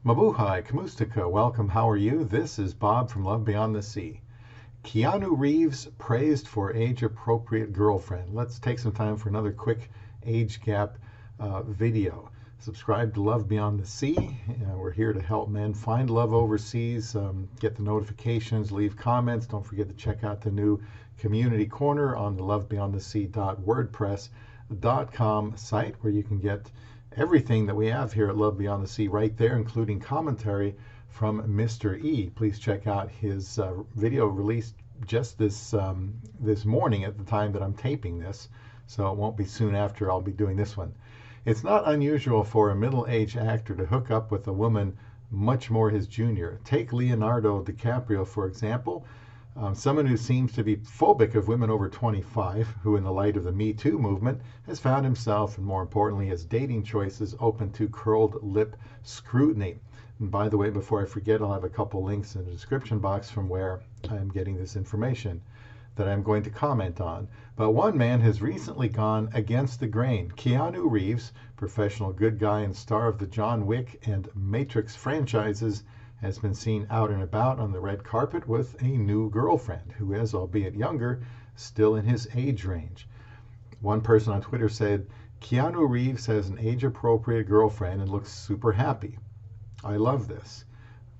Mabuhay, Kamustika, welcome, how are you? This is Bob from Love Beyond the Sea. Keanu Reeves praised for age-appropriate girlfriend. Let's take some time for another quick age gap video. Subscribe to Love Beyond the Sea. We're here to help men find love overseas, get the notifications, leave comments. Don't forget to check out the new community corner on the lovebeyondthesea.wordpress.com site, where you can get everything that we have here at Love Beyond the Sea right there, including commentary from Mr. E. Please check out his video released just this morning at the time that I'm taping this, so it won't be soon after I'll be doing this one. It's not unusual for a middle-aged actor to hook up with a woman much more his junior. Take Leonardo DiCaprio, for example. Someone who seems to be phobic of women over 25, who in the light of the Me Too movement has found himself, and more importantly his dating choices, open to curled lip scrutiny. And by the way, before I forget, I'll have a couple links in the description box from where I'm getting this information that I'm going to comment on. But one man has recently gone against the grain. Keanu Reeves, professional good guy and star of the John Wick and Matrix franchises, has been seen out and about on the red carpet with a new girlfriend who is, albeit younger, still in his age range. One person on Twitter said, Keanu Reeves has an age-appropriate girlfriend and looks super happy. I love this.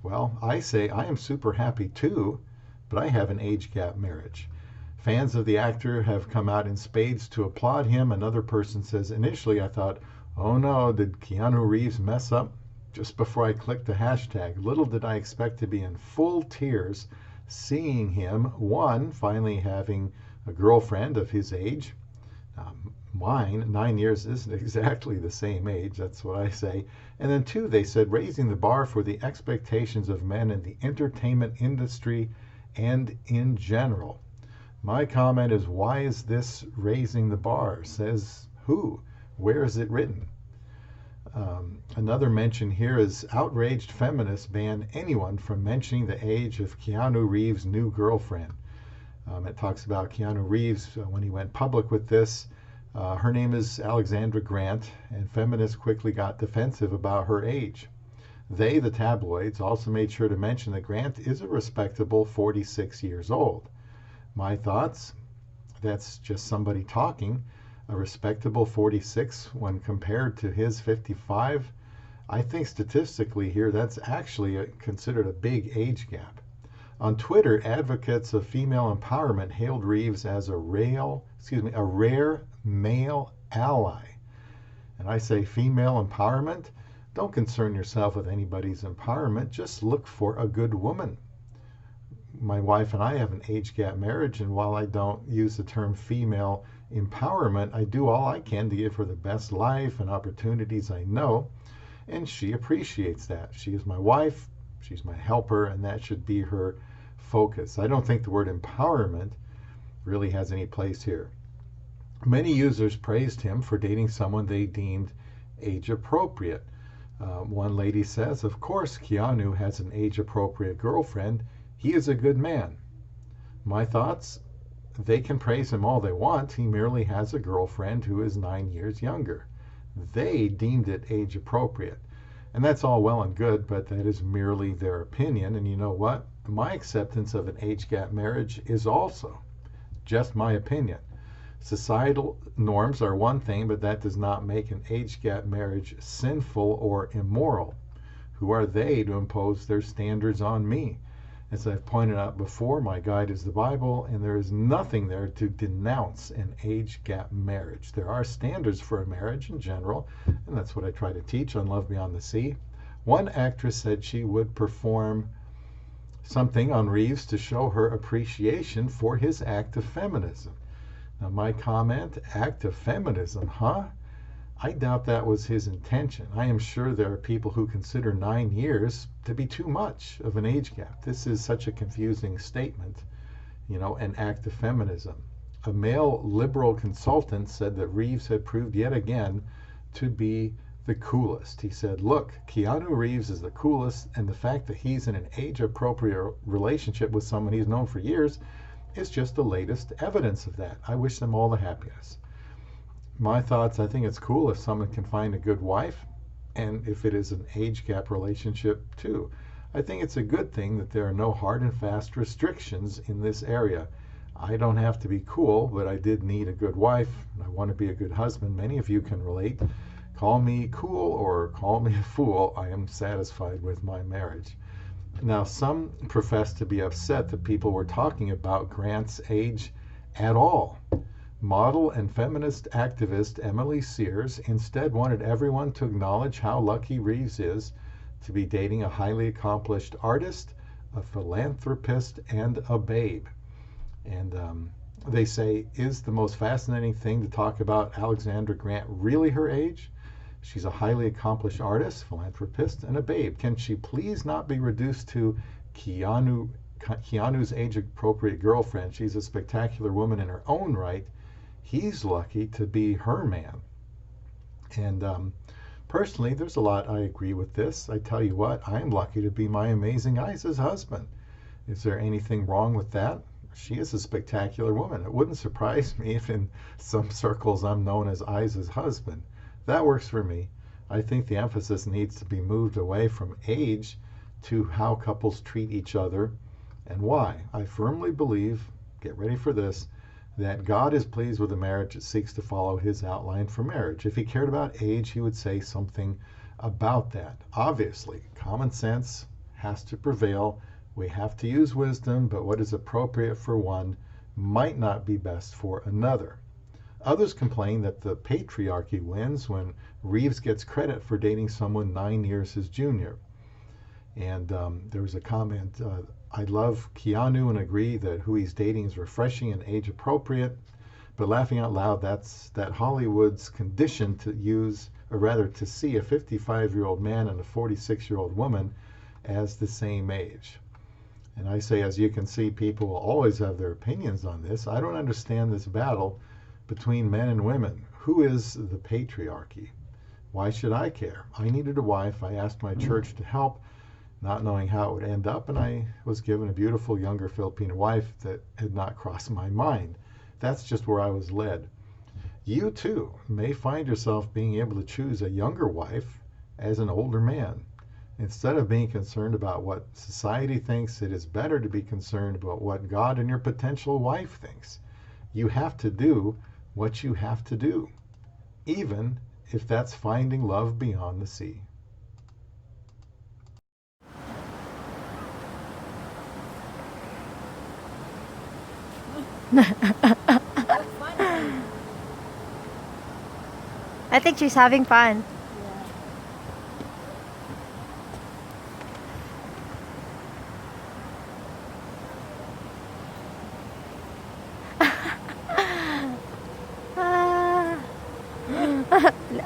Well, I say I am super happy too, but I have an age gap marriage. Fans of the actor have come out in spades to applaud him. Another person says, initially I thought, oh no, did Keanu Reeves mess up? Just before I clicked the hashtag, little did I expect to be in full tears seeing him, one, finally having a girlfriend of his age. Mine, 9 years, isn't exactly the same age, that's what I say. And then two, they said, raising the bar for the expectations of men in the entertainment industry and in general. My comment is, why is this raising the bar? Says who? Where is it written? Another mention here is outraged feminists ban anyone from mentioning the age of Keanu Reeves' new girlfriend. It talks about Keanu Reeves when he went public with this. Her name is Alexandra Grant, and feminists quickly got defensive about her age. They, the tabloids, also made sure to mention that Grant is a respectable 46 years old. My thoughts? That's just somebody talking. A respectable 46 when compared to his 55. I think statistically here that's actually considered a big age gap. On Twitter, advocates of female empowerment hailed Reeves as a rare male ally. And I say female empowerment? Don't concern yourself with anybody's empowerment, just look for a good woman. My wife and I have an age gap marriage, and while I don't use the term female empowerment, I do all I can to give her the best life and opportunities I know, and she appreciates that. She is my wife, she's my helper, and that should be her focus. I don't think the word empowerment really has any place here. Many users praised him for dating someone they deemed age appropriate. One lady says, of course Keanu has an age appropriate girlfriend. He is a good man. My thoughts? They can praise him all they want. He merely has a girlfriend who is 9 years younger. They deemed it age appropriate. And that's all well and good, but that is merely their opinion. And you know what? My acceptance of an age gap marriage is also just my opinion. Societal norms are one thing, but that does not make an age gap marriage sinful or immoral. Who are they to impose their standards on me? As I've pointed out before, my guide is the Bible, and there is nothing there to denounce an age gap marriage. There are standards for a marriage in general, and that's what I try to teach on Love Beyond the Sea. One actress said she would perform something on Reeves to show her appreciation for his act of feminism. Now my comment, act of feminism, huh? I doubt that was his intention. I am sure there are people who consider 9 years to be too much of an age gap. This is such a confusing statement, an act of feminism. A male liberal consultant said that Reeves had proved yet again to be the coolest. He said, look, Keanu Reeves is the coolest, and the fact that he's in an age-appropriate relationship with someone he's known for years is just the latest evidence of that. I wish them all the happiness. My thoughts, I think it's cool if someone can find a good wife and if it is an age gap relationship too. I think it's a good thing that there are no hard and fast restrictions in this area. I don't have to be cool, but I did need a good wife, and I want to be a good husband. Many of you can relate. Call me cool or call me a fool. I am satisfied with my marriage. Now, some profess to be upset that people were talking about Grant's age at all. Model and feminist activist Emily Sears instead wanted everyone to acknowledge how lucky Reeves is to be dating a highly accomplished artist, a philanthropist, and a babe. And they say, is the most fascinating thing to talk about Alexandra Grant really her age? She's a highly accomplished artist, philanthropist, and a babe. Can she please not be reduced to Keanu's age-appropriate girlfriend? She's a spectacular woman in her own right. He's lucky to be her man. And personally, there's a lot I agree with this. I tell you what, I'm lucky to be my amazing Aiza's husband. Is there anything wrong with that? She is a spectacular woman. It wouldn't surprise me if in some circles I'm known as Aiza's husband. That works for me. I think the emphasis needs to be moved away from age to how couples treat each other and why. I firmly believe, get ready for this, that God is pleased with a marriage that seeks to follow his outline for marriage. If he cared about age, he would say something about that. Obviously, common sense has to prevail. We have to use wisdom, but what is appropriate for one might not be best for another. Others complain that the patriarchy wins when Reeves gets credit for dating someone 9 years his junior. And there was a comment, I love Keanu and agree that who he's dating is refreshing and age appropriate, but laughing out loud, that's that Hollywood's conditioned to use, or rather to see a 55-year-old man and a 46-year-old woman as the same age. And I say, as you can see, people will always have their opinions on this. I don't understand this battle between men and women. Who is the patriarchy? Why should I care? I needed a wife. I asked my church to help, not knowing how it would end up, and I was given a beautiful younger Filipino wife that had not crossed my mind. That's just where I was led. You too may find yourself being able to choose a younger wife as an older man. Instead of being concerned about what society thinks, it is better to be concerned about what God and your potential wife thinks. You have to do what you have to do, even if that's finding love beyond the sea. I think she's having fun.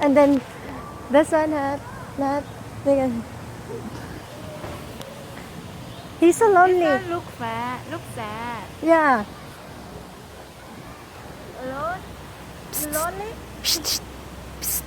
And then this one not he's so lonely. This one look fat, look sad. Yeah. Alone? You lonely? Psst, psst.